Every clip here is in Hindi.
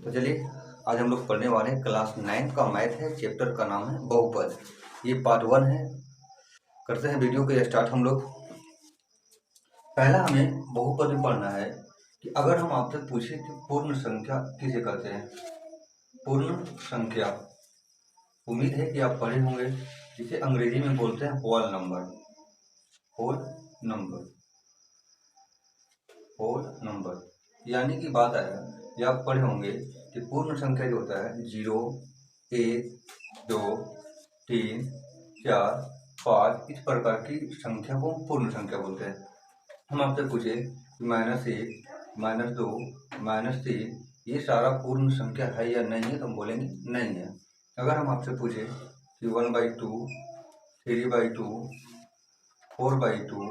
तो चलिए आज हम लोग पढ़ने वाले हैं क्लास 9 का मैथ है। चैप्टर का नाम है बहुपद। ये पार्ट 1 है। करते हैं वीडियो को स्टार्ट हम लोग। पहला हमें बहुपद में पढ़ना है कि अगर हम आपसे पूछे कि पूर्ण संख्या किसे कहते हैं। पूर्ण संख्या, उम्मीद है कि आप पढ़े होंगे, जिसे अंग्रेजी में बोलते हैं whole number. Whole number, whole number यानी कि बात आया ये आप पढ़े होंगे कि पूर्ण संख्या जो होता है 0, 1, 2, 3, 4, 5 इस प्रकार की संख्या को पूर्ण संख्या बोलते हैं। हम आपसे पूछे कि -1, -2, -3 ये सारा पूर्ण संख्या है या नहीं है, तो हम बोलेंगे नहीं है। अगर हम आपसे पूछे कि 1/2, 3/2, 4/2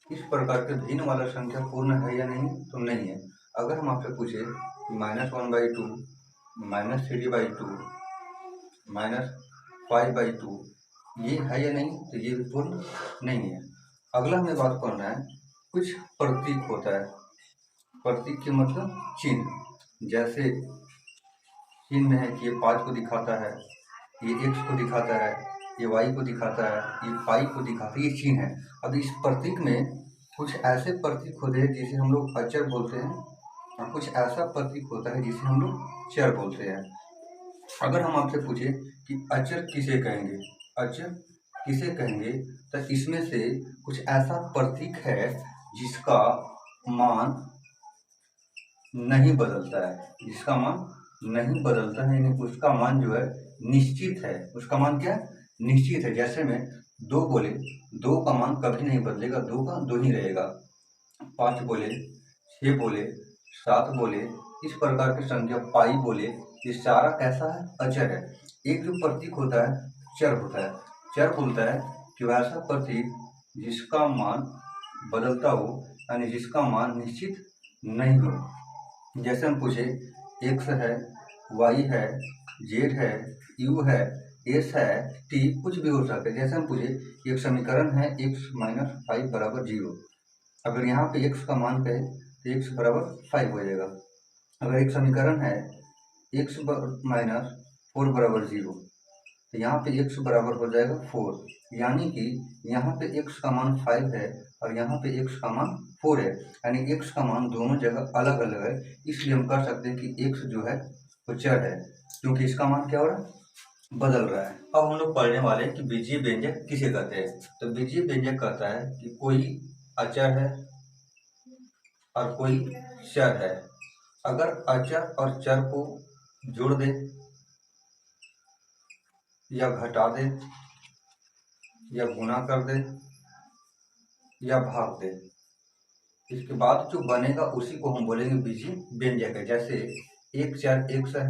इस प्रकार के भिन्न वाला संख्या पूर्ण है या नहीं, तो नहीं है। अगर हम आपसे पूछे कि -1/2, -3/2, -5/2 ये है या नहीं, तो ये भी पूर्ण नहीं है। अगला हमें बात करना है, कुछ प्रतीक होता है। प्रतीक के मतलब चिन्ह। जैसे चिन्ह में है कि ये 5 को दिखाता है, ये x को दिखाता है, ये y को दिखाता है, ये पाई को दिखाता है, ये चिन्ह है। अब इस प्रतीक में कुछ ऐसे प्रतीक होते हैं जिसे हम लोग अचर बोलते हैं, और कुछ ऐसा प्रतीक होता है जिसे हम लोग चर बोलते हैं। अगर हम आपसे पूछे कि अचर किसे कहेंगे, अचर किसे कहेंगे, तो इसमें से कुछ ऐसा प्रतीक है जिसका मान नहीं बदलता है, जिसका मान नहीं बदलता है, यानी उसका मान जो है निश्चित है। उसका मान क्या है? निश्चित है। जैसे में 2 बोले, 2 का मान कभी नहीं बदलेगा, 2 का 2 ही रहेगा। 5 बोले, 6 बोले, 7 बोले, इस प्रकार की संख्या पाई बोले, ये सारा कैसा है? अचर है। एक जो प्रतीक होता है चर होता है। चर बोलता है कि वैसा प्रतीक जिसका मान बदलता हो, यानी जिसका मान निश्चित नहीं हो। जैसे हम पूछे x है, y है, z है, u है, s है, t कुछ भी हो सकता है। जैसे हम पूछे एक समीकरण है x - 5 = 0। अगर यहाँ पे x का मान कहे तो x = 5 हो जाएगा। अगर एक समीकरण है x - 4 = 0, तो यहाँ पे x बराबर हो जाएगा 4। यानी कि यहाँ पे x का मान 5 है और यहाँ पे x का मान 4 है, यानी x का मान दोनों जगह अलग अलग है। इसलिए हम कह सकते हैं कि x जो है वो चर है, क्योंकि इसका मान क्या हो रहा है? बदल रहा है। अब हम लोग पढ़ने वाले हैं कि बीजीय व्यंजक किसे कहते हैं। तो बीजीय व्यंजक कहता है कि कोई अचर है और कोई चर है। अगर अचर और चर को जोड़ दे या घटा दे या गुणा कर दे या भाग दे, इसके बाद जो बनेगा उसी को हम बोलेंगे बीजीय व्यंजक है। जैसे एक चर x है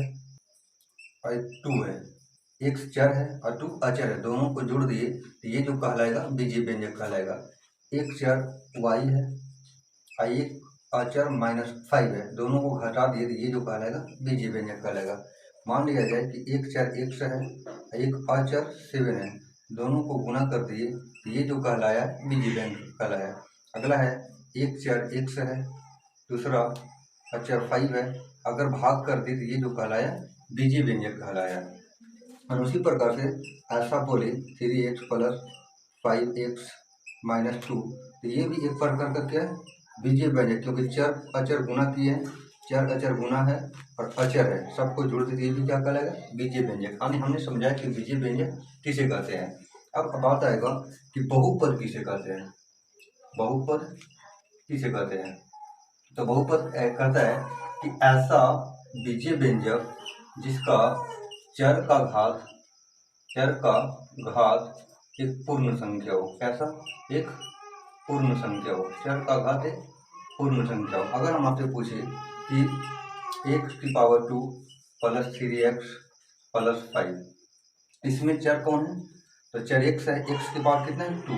और 2 है, x चर है और 2 अचर है, दोनों को जोड़ दिए तो ये जो कहलाएगा बीजीय व्यंजक कहलाएगा। एक चर y है और एक अचर -5 है, दोनों को घटा दिए तो ये जो कहलाएगा बीजीय व्यंजक कहलाएगा। मान लिया जाए कि एक चर x है और एक अचर 7 है, दोनों को गुणा कर दिए तो ये जो कहलाया बीजीय व्यंजक कहलाया। अगला है एक चर x है, दूसरा अचर 5 है, अगर भाग कर दिए तो ये जो कहलाया बीजीय व्यंजक कहलाया। और उसी प्रकार से ऐसा बोले 3x + 5x - 2, तो ये भी एक प्रकार का क्या है? बीजीय व्यंजक, क्योंकि चर अचर गुणा किए हैं, चर अचर गुणा है और अचर है, सबको जोड़ देते ये भी क्या कहलाएगा? बीजीय व्यंजक। यानी हमने समझा कि बीजीय व्यंजक किसे कहते हैं। अब बात आएगा कि बहुपद किसे कहते हैं। बहुपद किसे कहते हैं? तो बहुपद कहता है कि ऐसा बीजीय व्यंजक जिसका चर का घात एक पूर्ण संख्या हो। कैसा? एक पूर्ण संख्या हो। चर का घात एक पूर्ण संख्या हो। अगर हम आपसे पूछे कि x⁻2 + 3x + 5, इसमें चर कौन है? तो चर x है, x की पावर कितना है? 2।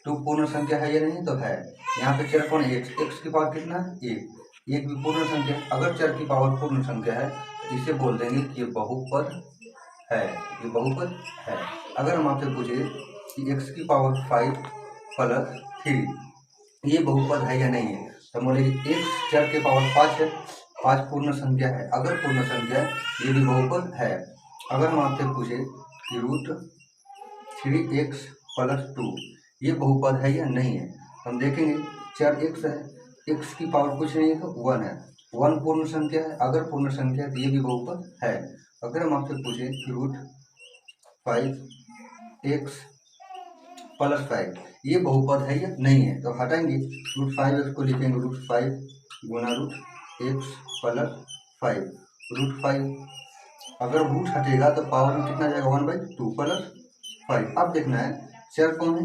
2 पूर्ण संख्या है या नहीं? तो है। यहाँ पे चर कौन है? x की पावर कितना है? 1। 1 भी पूर्ण संख्या है। अगर चर की पावर पूर्ण संख्या है तो इसे बोल देंगे कि ये बहुपद है, ये बहुपद है। अगर हम आपसे पूछे कि x⁻5 + 3 ये बहुपद है या नहीं है, तो बोलेंगे x चर के पावर 5 है, 5 पूर्ण संख्या है। अगर पूर्ण संख्या ये भी बहुपद है। अगर हम आपसे पूछे कि √3x + 2 ये बहुपद है या नहीं है, हम देखेंगे चर x है, x की पावर कुछ नहीं है तो 1 है, 1 पूर्ण संख्या है। अगर पूर्ण संख्या है तो ये भी बहुपद है। अगर हम आपसे पूछे कि √5x + 5 ये बहुपद है या नहीं है, तो हटाएंगे √5x को लिखेंगे √5 गुना √x + 5 √5। अगर रूट हटेगा तो पावर में कितना जाएगा 1/2 + 5। अब देखना है चर कौन है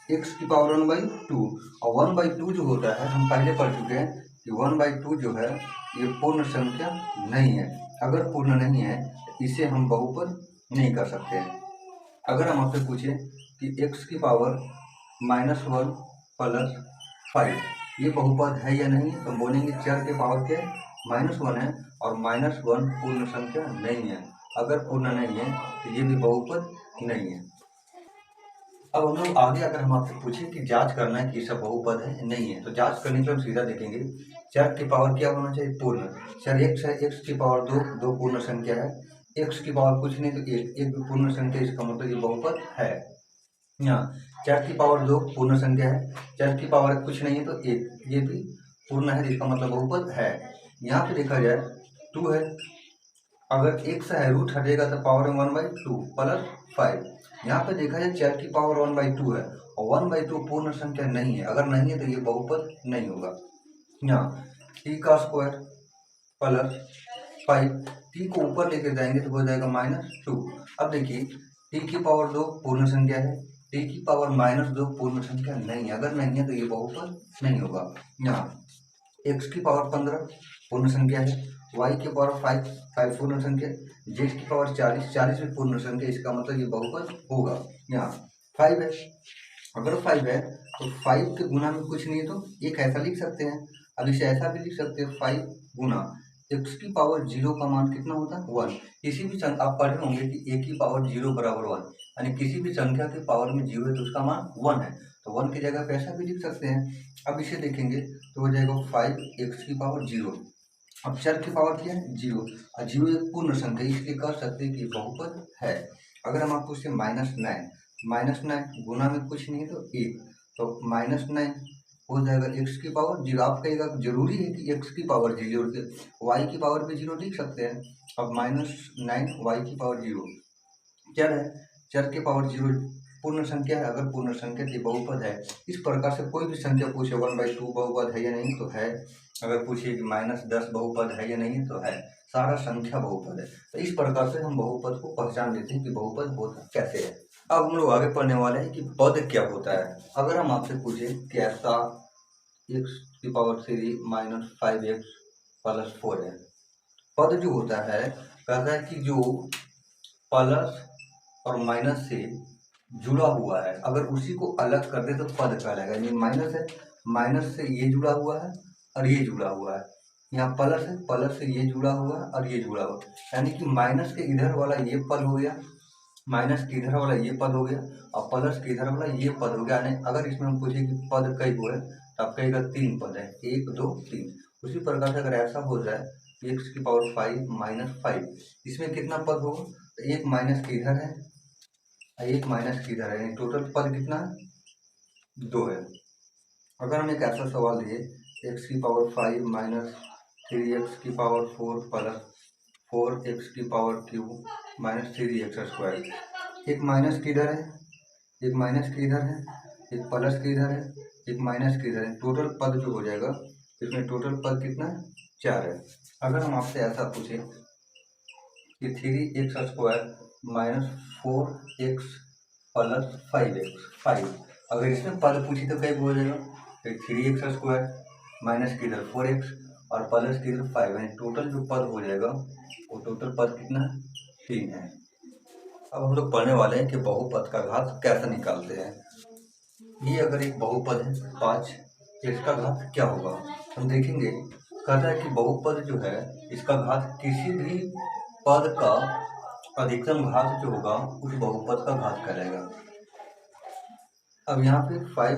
x की पावर 1/2 और 1/2 जो होता है हम पहले पढ़ चुके हैं कि 1/2 जो है ये पूर्ण संख्या नहीं है। अगर पूर्ण नहीं है तो इसे हम बहुपद नहीं कर सकते। अगर हम आपसे पूछे कि x की पावर -1 + 5 ये बहुपद है या नहीं है, तो हम बोलेंगे चर के पावर के -1 है और -1 पूर्ण संख्या नहीं है। अगर पूर्ण नहीं है तो ये भी बहुपद नहीं है। अब हम लोग आगे अगर हम आपसे पूछें कि जांच करना है कि सब बहुपद है नहीं है, तो जांच करने के लिए हम सीधा देखेंगे चर की पावर क्या होना चाहिए, पूर्ण। चर x है, x की पावर 2 पूर्ण संख्या है, x की पावर कुछ नहीं तो 1 भी पूर्ण संख्या, इसका मतलब ये बहुपद है। यहाँ चर की पावर 2 पूर्ण संख्या है, चर की पावर कुछ नहीं है तो 1 ये भी पूर्ण है, इसका मतलब बहुपद है। यहाँ पे देखा जाए 2 है, अगर x है रूट हटेगा तो पावर में 1/2 + 5। यहाँ पे देखा जाए चर की पावर 1/2 है और 1/2 पूर्ण संख्या नहीं है। अगर नहीं है तो ये बहुपद नहीं होगा। यहाँ t² + 5 t को ऊपर लेके जाएंगे तो हो जाएगा -2। अब देखिए t की पावर 2 पूर्ण संख्या है, t की पावर -2 पूर्ण संख्या नहीं है। अगर नहीं है तो ये बहुपद नहीं होगा। यहाँ x की पावर 15 पूर्ण संख्या है, y की पावर 5 पूर्ण संख्या, z की पावर 40 भी पूर्ण संख्या, इसका मतलब ये बहुपद होगा। यहाँ 5 है, अगर 5 है तो 5 के गुना में कुछ नहीं है तो एक ऐसा लिख सकते हैं। अब इसे ऐसा भी लिख सकते हैं 5 गुना x की पावर 0 का मान कितना होता है 1। किसी भी आप पढ़े होंगे कि a की पावर 0 = 1, यानी किसी भी संख्या की पावर में 0 है तो उसका मान 1 है, तो 1 की जगह पे ऐसा भी लिख सकते हैं। अब इसे देखेंगे तो हो जाएगा 5x की पावर 0। अब चर की पावर क्या है 0 और 0 एक पूर्ण संख्या, इसलिए कह सकते हैं कि बहुपद है। अगर हम आपको उससे -9 गुना में कुछ नहीं है तो 1, तो -9 हो जाएगा x की पावर 0। आप कहेगा जरूरी है कि x की पावर 0, y की पावर भी 0 लिख सकते हैं। अब -9 y की पावर 0 चर है, चर की पावर 0 पूर्ण संख्या है, अगर पूर्ण संख्या की बहुपद है। इस प्रकार से कोई भी संख्या पूछे 1/2 बहुपद है या नहीं तो है, अगर पूछिए कि -10 बहुपद है या नहीं तो है, सारा संख्या बहुपद है। तो इस प्रकार से हम बहुपद को पहचान लेते हैं कि बहुपद होता कैसे है। अब हम लोग आगे पढ़ने वाले हैं कि पद क्या होता है। अगर हम आपसे पूछे कि ऐसा x⁻³ -5x + 4 है, पद जो होता है कहता है कि जो प्लस और माइनस से जुड़ा हुआ है, अगर उसी को अलग कर दे तो पद कहलाएगा। यानी माइनस है, माइनस से ये जुड़ा हुआ है और ये जुड़ा हुआ है, यहाँ प्लस है, प्लस से ये जुड़ा हुआ है और ये जुड़ा हुआ है, यानी कि माइनस के इधर वाला ये पद हो गया, माइनस के इधर वाला ये पद हो गया और प्लस के इधर वाला ये पद हो गया। यानी अगर इसमें हम पूछे कि पद कई हुए तो आप कहेगा 3 पद है, 1 2 3। उसी प्रकार से अगर ऐसा हो जाए x⁻5 -5, इसमें कितना पद होगा, तो एक माइनस के इधर है, एक माइनस की इधर है, टोटल पद कितना है 2 है। अगर हम एक ऐसा सवाल दिए x⁻5 -3x⁴ + 4x⁻³ -3x², एक माइनस की इधर है, एक माइनस की इधर है, एक प्लस की इधर है, एक माइनस की इधर है, टोटल पद जो हो जाएगा इसमें टोटल पद कितना है 4 है। अगर हम आपसे ऐसा पूछे कि 3x² -4x + 5x, अगर इसमें पद पूछी तो कैसे हो जाएगा, तो 3x² माइनस की इधर 4x और प्लस की इधर 5, यानी टोटल जो पद हो जाएगा वो टोटल पद कितना है 3 है। अब हम लोग पढ़ने वाले हैं कि बहुपद का घात कैसे निकालते हैं। ये अगर एक बहुपद है 5, इसका घात क्या होगा हम देखेंगे। कहता है कि बहुपद जो है इसका घात किसी भी पद का अधिकतम घात जो होगा उस बहुपद का घात करेगा। अब यहाँ पे 5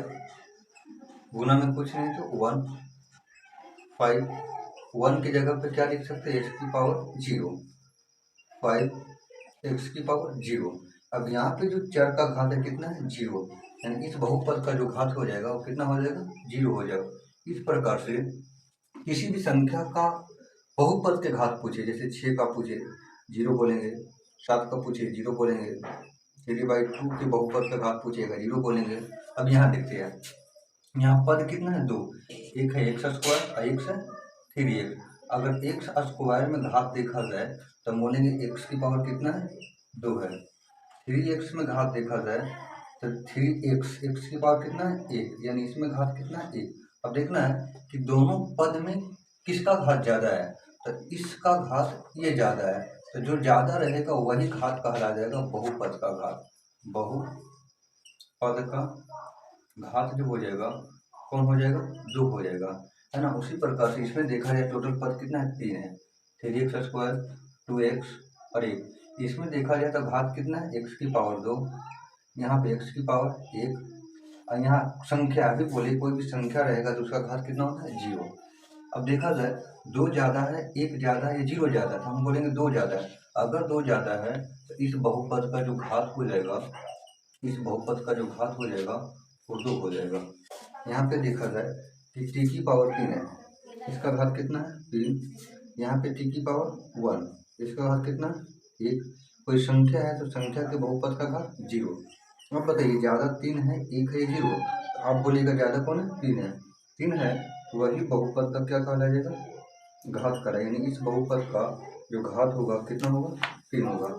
गुना में कुछ नहीं तो 1, 5 1 की जगह पे क्या लिख सकते हैं, x की पावर 0, 5 x की पावर 0। अब यहाँ पे जो चर का घात है कितना है, 0, यानी इस बहुपद का जो घात हो जाएगा वो कितना हो जाएगा, 0 हो जाएगा। इस प्रकार से किसी भी संख्या का बहुपद के घात पूछे, जैसे 6 का पूछे 0 बोलेंगे, 7 का पूछे 0 बोलेंगे, 3/2 के बहुपद का घात पूछेगा 0 बोलेंगे। अब यहाँ देखते हैं, यहाँ पद कितना है, 2, एक है x स्क्वायर और एक है 3x। अगर x स्क्वायर में घात देखा जाए तो बोलेंगे x की पावर कितना है, 2 है। 3x में घात देखा जाए तो 3x, x की पावर कितना है, 1, यानी इसमें घात कितना है, 1। अब देखना है कि दोनों पद में किसका घात ज़्यादा है, तो इसका घात ये ज़्यादा है, तो जो ज़्यादा रहेगा वही घात कहला जाएगा बहुपद का घात। बहुपद का घात जो हो जाएगा कौन हो जाएगा, 2 हो जाएगा, है ना। उसी प्रकार से इसमें देखा जाए टोटल पद कितना है, 3 है, 3x स्क्वायर, 2x और 1। इसमें देखा जाए तो घात कितना है, x की पावर 2, यहाँ पे x की पावर 1, और यहाँ संख्या अभी बोले कोई भी संख्या रहेगा तो उसका घात कितना होता है, 0। अब देखा जाए 2 ज़्यादा है, 1 ज़्यादा है, 0 ज़्यादा है, तो हम बोलेंगे 2 ज़्यादा है। अगर 2 ज़्यादा है तो इस बहुपद का जो घात हो जाएगा, इस बहुपद का जो घात हो जाएगा वो 2 हो जाएगा। यहाँ पे देखा जाए कि t की पावर 3 है, इसका घात कितना है, 3। यहाँ पे t की पावर 1, इसका घात कितना है, 1। कोई संख्या है तो संख्या के बहुपद का घात 0। अब बताइए ज़्यादा 3 है, 1 है, 0, तो आप बोलिएगा ज़्यादा कौन है, 3 है। 3 है तो वही बहुपद का क्या कहला जाएगा, घात करा, यानी इस बहुपद का जो घात होगा कितना होगा, 3 होगा।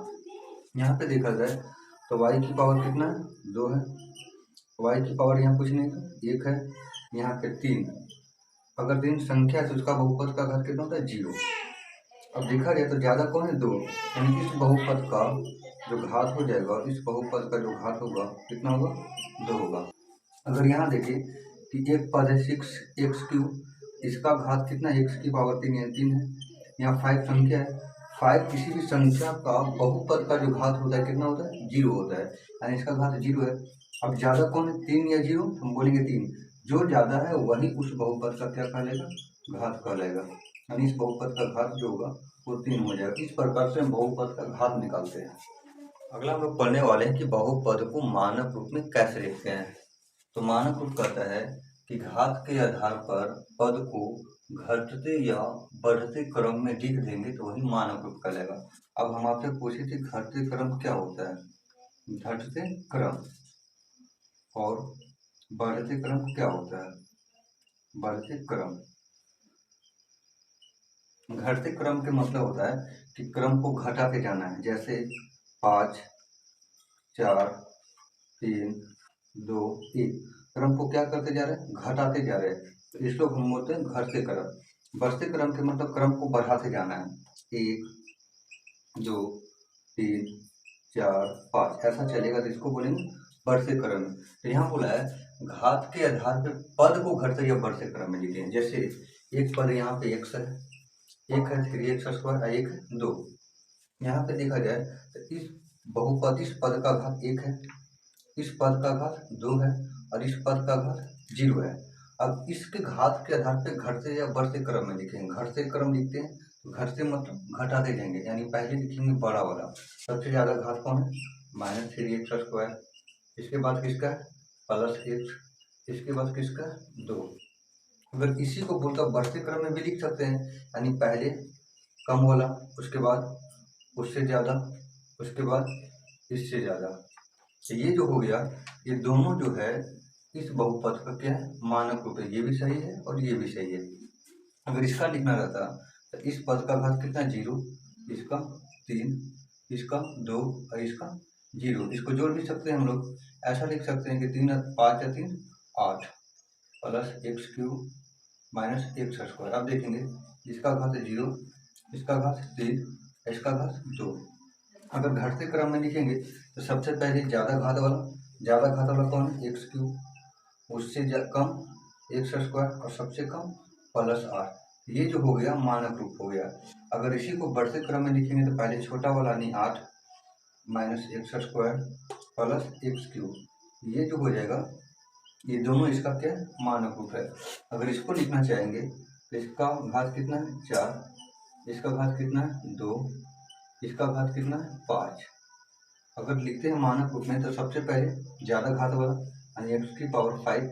यहाँ पे देखा जाए तो y की पावर कितना है, 2 है, y की पावर यहाँ कुछ नहीं था, 1 है, यहाँ पे 3। अगर 3 संख्या है तो उसका बहुपद का घात कितना होता है, 0। अब देखा जाए तो ज़्यादा कौन है, 2, यानी इस बहुपद का जो घात हो जाएगा, इस बहुपद का जो घात होगा कितना होगा, 2 होगा। अगर यहाँ देखें कि एक पद है 6x3, इसका घात कितना है, x की पावर 3 यानी 3 है। यहाँ 5 संख्या है, 5 किसी भी संख्या का बहुपद का जो घात होता है कितना होता है, 0 होता है, यानी इसका घात 0 है। अब ज़्यादा कौन है, 3 या 0, हम बोलेंगे 3। जो ज़्यादा है वही उस बहुपद का क्या कहलाएगा, घात कहलाएगा, यानी इस बहुपद का घात जो होगा वो 3 हो जाएगा। इस प्रकार से हम बहुपद का घात निकालते हैं। अगला हम लोग पढ़ने वाले हैं कि बहुपद को मानक रूप में कैसे लिखते हैं। तो मानक रूप कहता है कि घात के आधार पर पद को घटते या बढ़ते क्रम में लिख देंगे तो वही मानक रूप कहलाएगा। अब हम आपसे पूछे थे घटते क्रम क्या होता है, घटते क्रम और बढ़ते क्रम क्या होता है। बढ़ते क्रम, घटते क्रम के मतलब होता है कि क्रम को घटाते जाना है, जैसे 5 4 3 2 1, क्रम को क्या करते जा रहे हैं, घटाते जा रहे हैं, तो इसको हम बोलते हैं घटते क्रम। बढ़ते क्रम के मतलब क्रम को बढ़ाते जाना है, 1 2 3 4 5 ऐसा चलेगा, तो इसको बोलेंगे बढ़ते क्रम। तो यहाँ बोला है घात के आधार पर पद को घटते या बढ़ते क्रम में लिखे हैं। जैसे एक पद यहाँ पे x है, एक है 3x स्क्वायर, एक है 2। यहाँ पे देखा जाए तो इस बहुपद, इस पद का घात 1 है, इस पद का घात 2 है और इस पद का घात 0 है। अब इसके घात के आधार पे घटते या बढ़ते क्रम में लिखेंगे। घटते क्रम लिखते हैं तो घटते मतलब घटाते जाएंगे, यानी पहले लिखेंगे बड़ा वाला, सबसे ज़्यादा घात कौन है, -3x स्क्वायर, इसके बाद किसका है +x, इसके बाद किसका 2। अगर इसी को बोलकर बढ़ते क्रम में भी लिख सकते हैं, यानी पहले कम वाला, उसके बाद उससे ज़्यादा, उसके बाद इससे ज़्यादा। तो ये जो हो गया, ये दोनों जो है इस बहुपद का क्या है, मानक रूप है। ये भी सही है और ये भी सही है। अगर इसका लिखना रहता तो इस पद का घात कितना 0, इसका 3, इसका 2 और इसका 0। इसको जोड़ भी सकते हैं हम लोग, ऐसा लिख सकते हैं कि 3 5 या 3 8 +x³ - x स्क्वायर। अब देखेंगे इसका घात 0, इसका घात 3, इसका घात 2। अगर घटते क्रम में लिखेंगे तो सबसे पहले ज़्यादा घात वाला कौन है, x³, उससे कम x स्क्वायर और सबसे कम +r। ये जो हो गया मानक रूप हो गया। अगर इसी को बढ़ते क्रम में लिखेंगे तो पहले छोटा वाला यानी 8 - x स्क्वायर +x³, ये जो हो जाएगा, ये दोनों इसका क्या मानक रूप है। अगर इसको लिखना चाहेंगे तो इसका घात कितना है 4, इसका घात कितना है 2, इसका घात कितना है 5। अगर लिखते हैं मानक रूप में तो सबसे पहले ज़्यादा घात वाला यानी x की पावर 5,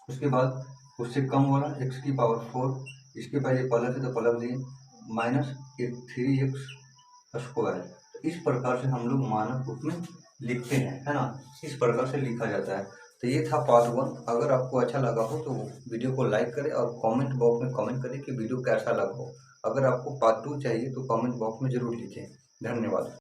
उसके बाद उससे कम वाला x की पावर 4, इसके पहले प्लस है तो प्लस दिए माइनस 3x²। इस प्रकार से हम लोग मानक रूप में लिखते हैं, है ना। इस प्रकार से लिखा जाता है। तो ये था पार्ट 1। अगर आपको अच्छा लगा हो तो वीडियो को लाइक करें और कमेंट बॉक्स में कमेंट करें कि वीडियो कैसा लगा हो। अगर आपको पार्ट 2 चाहिए तो कमेंट बॉक्स में ज़रूर लिखें। धन्यवाद।